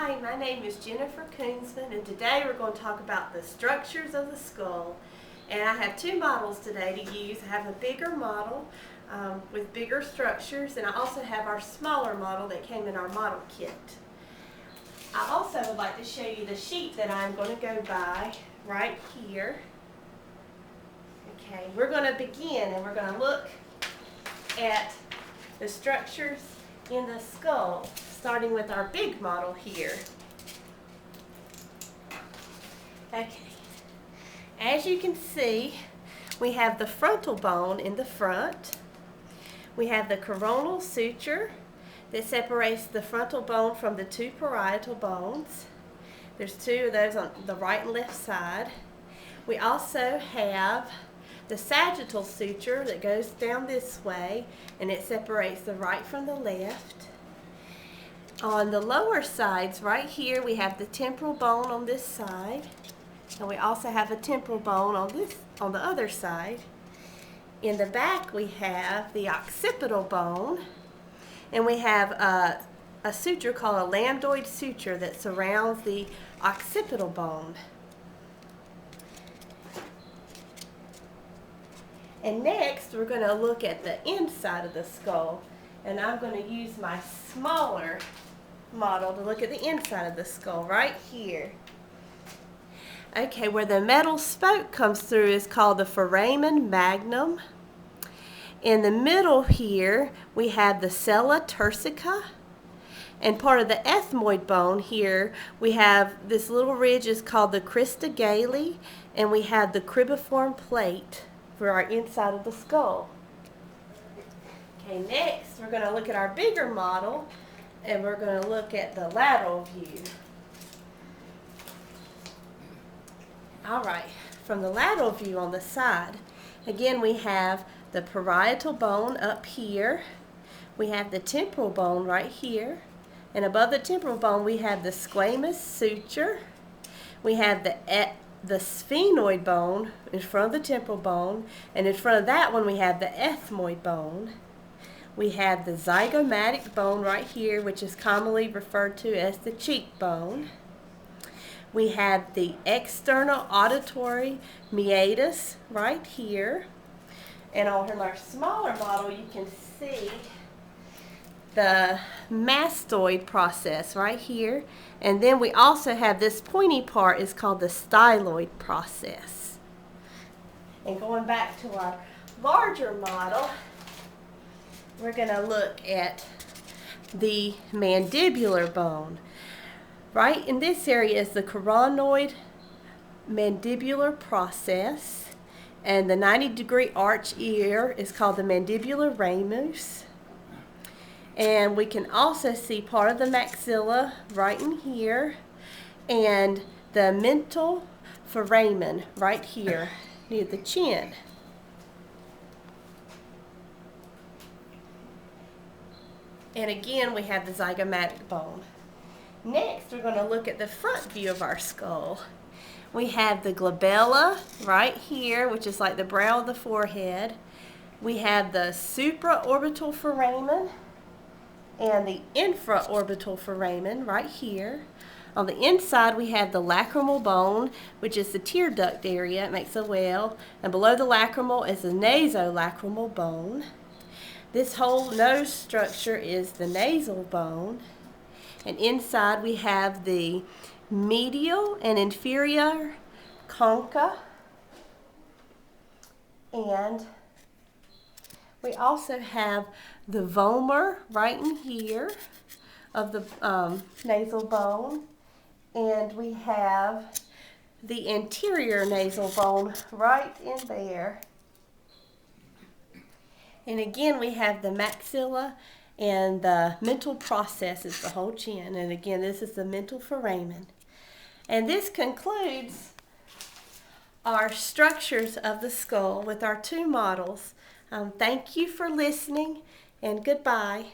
Hi, my name is Jennifer Kunzman, and today we're going to talk about the structures of the skull. And I have two models today to use. I have a bigger model with bigger structures, and I also have our smaller model that came in our model kit. I also would like to show you the sheet that I'm going to go by right here. Okay, we're going to begin and we're going to look at the structures in the skull, starting with our big model here. Okay, as you can see, we have the frontal bone in the front. We have the coronal suture that separates the frontal bone from the two parietal bones. There's two of those on the right and left side. We also have the sagittal suture that goes down this way, and it separates the right from the left. On the lower sides, right here, we have the temporal bone on this side, and we also have a temporal bone on the other side. In the back, we have the occipital bone, and we have a suture called a lambdoid suture that surrounds the occipital bone. And next, we're going to look at the inside of the skull, and I'm going to use my smaller model to look at the inside of the skull right here. Okay, where the metal spoke comes through is called the foramen magnum. In the middle here, we have the sella turcica, and part of the ethmoid bone here, we have this little ridge is called the crista galli, and we have the cribriform plate for our inside of the skull. Okay, next we're going to look at our bigger model, and we're going to look at the lateral view. Alright, from the lateral view on the side, again we have the parietal bone up here, we have the temporal bone right here, and above the temporal bone we have the squamous suture, we have the sphenoid bone in front of the temporal bone, and in front of that one we have the ethmoid bone. We have the zygomatic bone right here, which is commonly referred to as the cheekbone. We have the external auditory meatus right here. And on our smaller model, you can see the mastoid process right here. And then we also have this pointy part is called the styloid process. And going back to our larger model, we're going to look at the mandibular bone. Right in this area is the coronoid mandibular process, and the 90-degree arch ear is called the mandibular ramus. And we can also see part of the maxilla right in here, and the mental foramen right here near the chin. And again, we have the zygomatic bone. Next, we're going to look at the front view of our skull. We have the glabella right here, which is like the brow of the forehead. We have the supraorbital foramen and the infraorbital foramen right here. On the inside, we have the lacrimal bone, which is the tear duct area. It makes a well. And below the lacrimal is the nasolacrimal bone. This whole nose structure is the nasal bone. And inside we have the medial and inferior concha. And we also have the vomer right in here of the nasal bone. And we have the anterior nasal bone right in there. And again, we have the maxilla, and the mental process is the whole chin. And again, this is the mental foramen. And this concludes our structures of the skull with our two models. Thank you for listening, and goodbye.